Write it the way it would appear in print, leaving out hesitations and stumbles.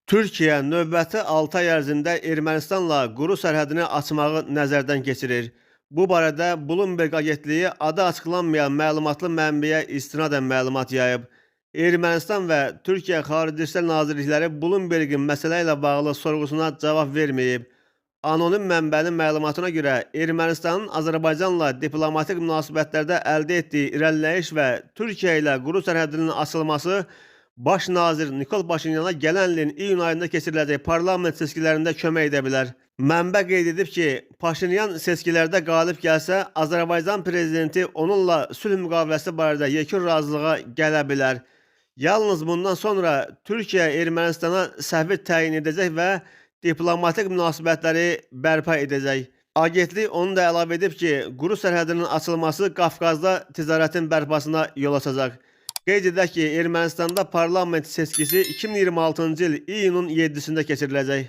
Türkiyə növbəti 6 ay ərzində Ermənistanla quru sərhədini açmağı nəzərdən keçirir. Bu barədə Bloomberg agentliyi adı açıqlanmayan məlumatlı mənbəyə istinadən məlumat yayıb. Ermənistan və Türkiyə Xarici İşlər Nazirlikləri Bloombergin məsələ ilə bağlı sorğusuna cavab verməyib. Anonim mənbənin məlumatına görə Ermənistanın Azərbaycanla diplomatik münasibətlərdə əldə etdiyi irəliləyiş və Türkiyə ilə quru sərhədinin açılması Baş nazir Nikol Paşinyana gələn ilin iyun ayında keçiriləcək parlament seçkilərində kömək edə bilər. Mənbə qeyd edib ki, Paşinyan seçkilərdə qalib gəlsə, Azərbaycan prezidenti onunla sülh müqaviləsi barədə yekun razılığa gələ bilər. Yalnız bundan sonra Türkiyə Ermənistana səfir təyin edəcək və diplomatik münasibətləri bərpa edəcək. Agentlik onu da əlavə edib ki, quru sərhədinin açılması Qafqazda ticarətin bərpasına yol açacaq. Qeyd edək ki, Ermənistanda parlament seçkisi 2026-cı il iyunun 7-sində keçiriləcək.